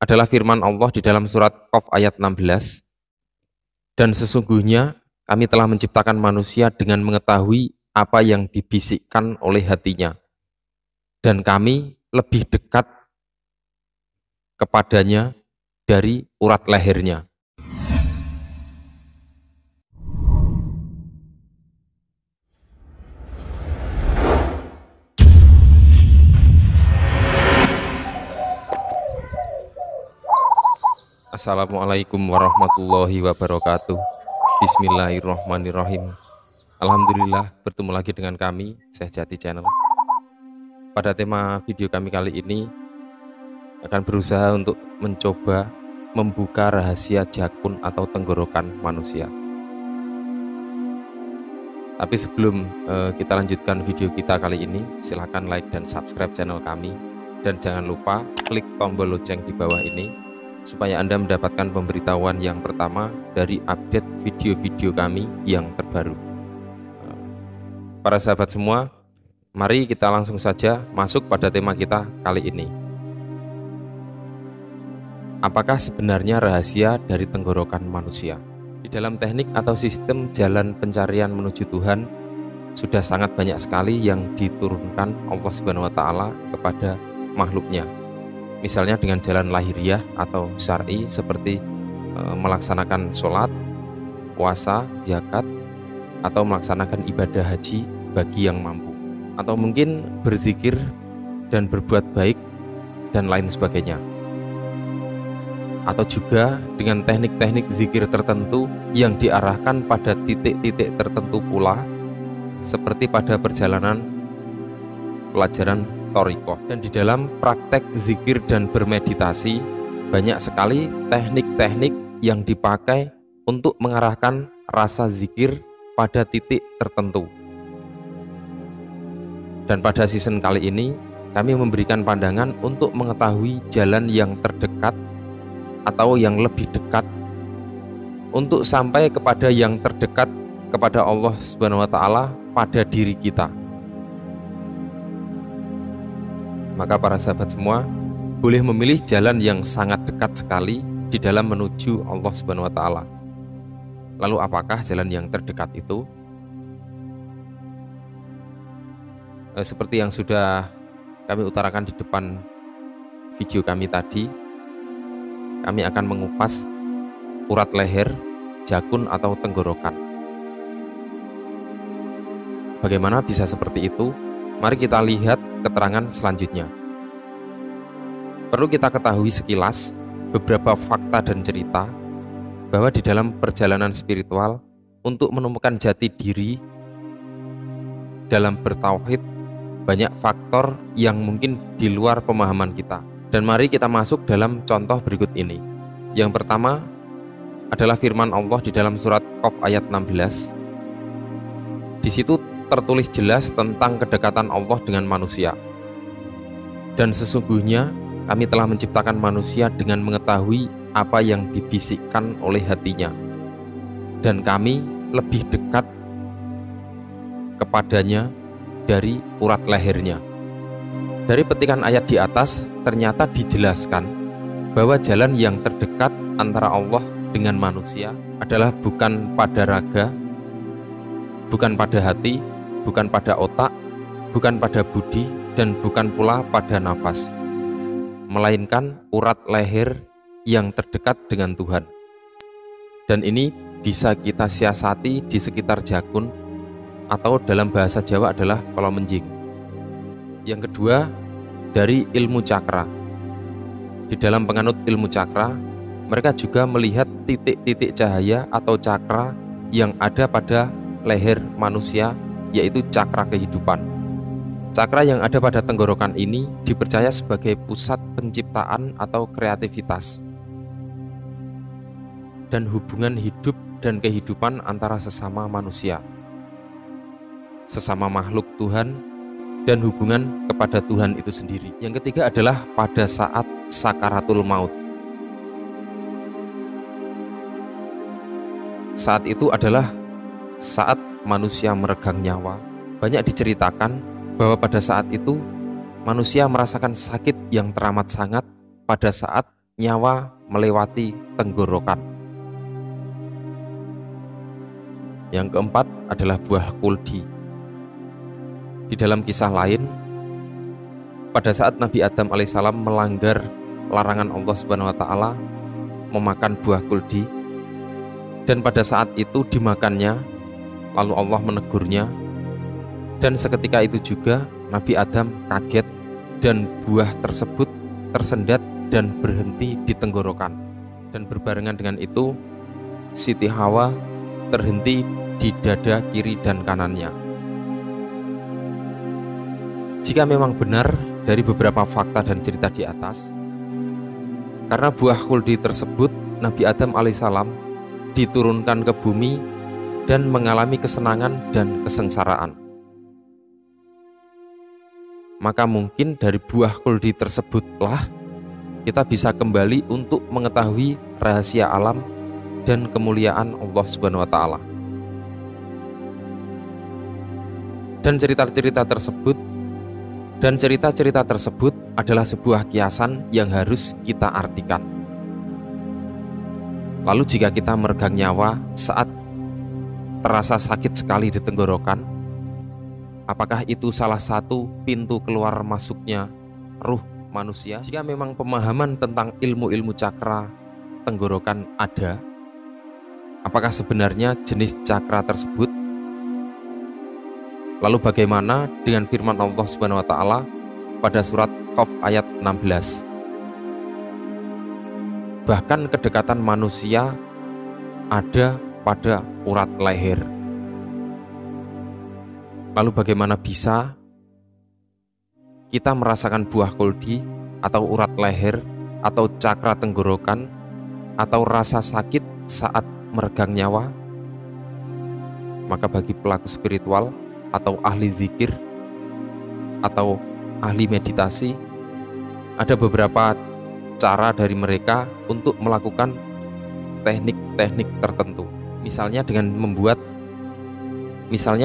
adalah firman Allah di dalam surat Qaf ayat 16. Dan sesungguhnya kami telah menciptakan manusia dengan mengetahui apa yang dibisikkan oleh hatinya. Dan kami lebih dekat kepadanya dari urat lehernya. Assalamualaikum warahmatullahi wabarakatuh. Bismillahirrahmanirrahim. Alhamdulillah, bertemu lagi dengan kami, Syekh Jati Channel. Pada tema video kami kali ini akan berusaha untuk mencoba membuka rahasia jakun atau tenggorokan manusia. Tapi sebelum kita lanjutkan video kita kali ini, silahkan like dan subscribe channel kami. Dan jangan lupa klik tombol lonceng di bawah ini supaya Anda mendapatkan pemberitahuan yang pertama dari update video-video kami yang terbaru. Para sahabat semua, mari kita langsung saja masuk pada tema kita kali ini. Apakah sebenarnya rahasia dari tenggorokan manusia? Di dalam teknik atau sistem jalan pencarian menuju Tuhan, sudah sangat banyak sekali yang diturunkan Allah Subhanahu wa Ta'ala kepada makhluknya. Misalnya dengan jalan lahiriah atau syar'i seperti melaksanakan sholat, puasa, zakat, atau melaksanakan ibadah haji bagi yang mampu, atau mungkin berzikir dan berbuat baik dan lain sebagainya. Atau juga dengan teknik-teknik zikir tertentu yang diarahkan pada titik-titik tertentu pula, seperti pada perjalanan pelajaran Thariqah. Dan di dalam praktek zikir dan bermeditasi, banyak sekali teknik-teknik yang dipakai untuk mengarahkan rasa zikir pada titik tertentu. Dan pada season kali ini, kami memberikan pandangan untuk mengetahui jalan yang terdekat atau yang lebih dekat untuk sampai kepada yang terdekat kepada Allah Subhanahu wa Ta'ala pada diri kita. Maka para sahabat semua boleh memilih jalan yang sangat dekat sekali di dalam menuju Allah Subhanahu wa Ta'ala. Lalu apakah jalan yang terdekat itu? Seperti yang sudah kami utarakan di depan video kami tadi, kami akan mengupas urat leher, jakun atau tenggorokan. Bagaimana bisa seperti itu? Mari kita lihat keterangan selanjutnya. Perlu kita ketahui sekilas beberapa fakta dan cerita bahwa di dalam perjalanan spiritual untuk menemukan jati diri dalam bertauhid banyak faktor yang mungkin di luar pemahaman kita. Dan mari kita masuk dalam contoh berikut ini. Yang pertama adalah firman Allah di dalam surat Qaf ayat 16. Di situ tertulis jelas tentang kedekatan Allah dengan manusia. Dan sesungguhnya kami telah menciptakan manusia dengan mengetahui apa yang dibisikkan oleh hatinya. Dan kami lebih dekat kepadanya dari urat lehernya. Dari petikan ayat di atas ternyata dijelaskan bahwa jalan yang terdekat antara Allah dengan manusia adalah bukan pada raga, bukan pada hati, bukan pada otak, bukan pada budi, dan bukan pula pada nafas, melainkan urat leher yang terdekat dengan Tuhan. Dan ini bisa kita siasati di sekitar jakun, atau dalam bahasa Jawa adalah kolomenjing. Yang kedua, dari ilmu cakra. Di dalam penganut ilmu cakra, mereka juga melihat titik-titik cahaya atau cakra yang ada pada leher manusia, yaitu cakra kehidupan. Cakra yang ada pada tenggorokan ini dipercaya sebagai pusat penciptaan atau kreativitas dan hubungan hidup dan kehidupan antara sesama manusia, sesama makhluk Tuhan, dan hubungan kepada Tuhan itu sendiri. Yang ketiga adalah pada saat sakaratul maut. Saat itu adalah saat manusia meregang nyawa. Banyak diceritakan bahwa pada saat itu manusia merasakan sakit yang teramat sangat pada saat nyawa melewati tenggorokan. Yang keempat adalah buah kuldi. Di dalam kisah lain, pada saat Nabi Adam alaihissalam melanggar larangan Allah Subhanahu wa taala memakan buah kuldi, dan pada saat itu dimakannya, lalu Allah menegurnya, dan seketika itu juga Nabi Adam kaget dan buah tersebut tersendat dan berhenti di tenggorokan. Dan berbarengan dengan itu, Siti Hawa terhenti di dada kiri dan kanannya. Jika memang benar dari beberapa fakta dan cerita di atas, karena buah kuldi tersebut Nabi Adam alaihissalam diturunkan ke bumi dan mengalami kesenangan dan kesengsaraan, maka mungkin dari buah kuldi tersebutlah kita bisa kembali untuk mengetahui rahasia alam dan kemuliaan Allah Subhanahu wa taala. Dan cerita-cerita tersebut adalah sebuah kiasan yang harus kita artikan. Lalu jika kita meregang nyawa saat terasa sakit sekali di tenggorokan, apakah itu salah satu pintu keluar masuknya ruh manusia? Jika memang pemahaman tentang ilmu-ilmu cakra tenggorokan ada, apakah sebenarnya jenis cakra tersebut? Lalu bagaimana dengan firman Allah Subhanahu wa taala pada surat Qaf ayat 16? Bahkan kedekatan manusia ada pada urat leher. Lalu bagaimana bisa kita merasakan buah kuldi atau urat leher atau cakra tenggorokan atau rasa sakit saat meregang nyawa? Maka bagi pelaku spiritual atau ahli zikir atau ahli meditasi, ada beberapa cara dari mereka untuk melakukan teknik-teknik tertentu. Misalnya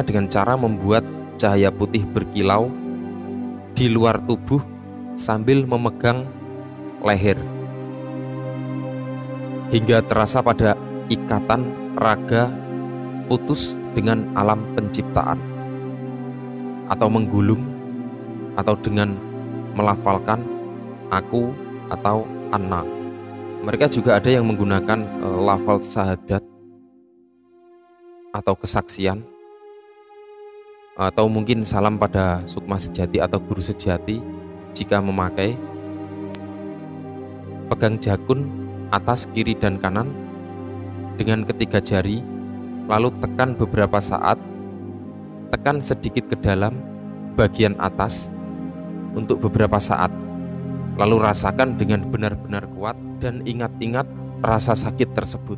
dengan cara membuat cahaya putih berkilau di luar tubuh sambil memegang leher, hingga terasa pada ikatan raga putus dengan alam penciptaan, atau menggulung, atau dengan melafalkan aku atau anna. Mereka juga ada yang menggunakan lafal syahadat atau kesaksian, atau mungkin salam pada sukma sejati atau guru sejati jika memakai. Pegang jakun atas, kiri, dan kanan dengan ketiga jari, lalu tekan beberapa saat, tekan sedikit ke dalam bagian atas untuk beberapa saat, lalu rasakan dengan benar-benar kuat dan ingat-ingat rasa sakit tersebut.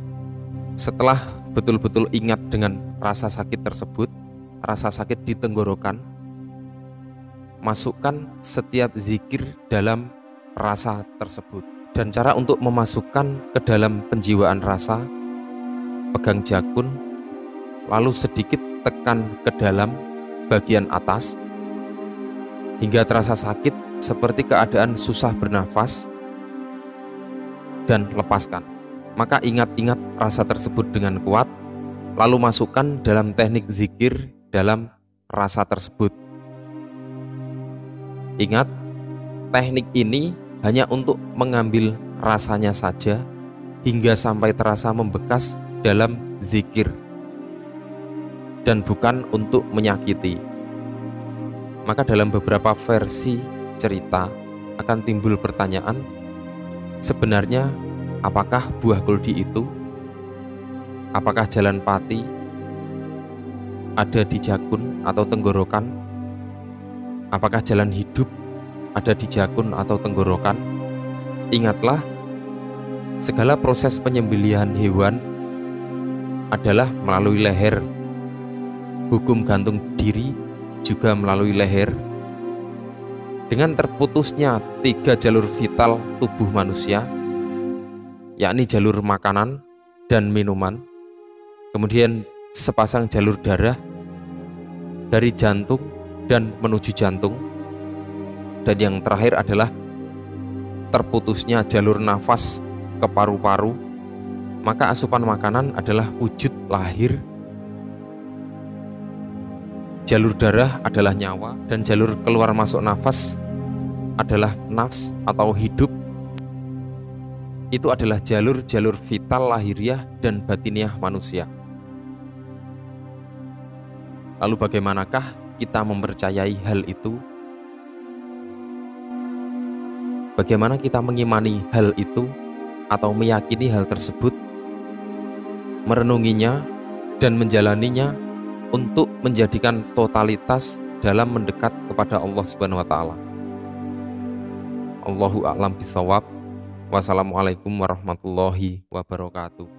Setelah betul-betul ingat dengan rasa sakit tersebut, rasa sakit di tenggorokan, masukkan setiap zikir dalam rasa tersebut. Dan cara untuk memasukkan ke dalam penjiwaan rasa, pegang jakun, lalu sedikit tekan ke dalam bagian atas hingga terasa sakit seperti keadaan susah bernafas, dan lepaskan. Maka ingat-ingat rasa tersebut dengan kuat, lalu masukkan dalam teknik zikir dalam rasa tersebut. Ingat, teknik ini hanya untuk mengambil rasanya saja hingga sampai terasa membekas dalam zikir, dan bukan untuk menyakiti. Maka dalam beberapa versi cerita akan timbul pertanyaan, sebenarnya apakah buah kuldi itu? Apakah jalan pati ada di jakun atau tenggorokan? Apakah jalan hidup ada di jakun atau tenggorokan? Ingatlah, segala proses penyembelihan hewan adalah melalui leher. Hukum gantung diri juga melalui leher. Dengan terputusnya 3 jalur vital tubuh manusia, yakni jalur makanan dan minuman, kemudian sepasang jalur darah dari jantung dan menuju jantung, dan yang terakhir adalah terputusnya jalur nafas ke paru-paru, maka asupan makanan adalah wujud lahir. Jalur darah adalah nyawa, dan jalur keluar masuk nafas adalah nafs atau hidup. Itu adalah jalur-jalur vital lahiriah dan batiniah manusia. Lalu bagaimanakah kita mempercayai hal itu? Bagaimana kita mengimani hal itu atau meyakini hal tersebut, merenunginya dan menjalaninya untuk menjadikan totalitas dalam mendekat kepada Allah Subhanahu wa taala. Allahu a'lam bishawab. Wassalamualaikum warahmatullahi wabarakatuh.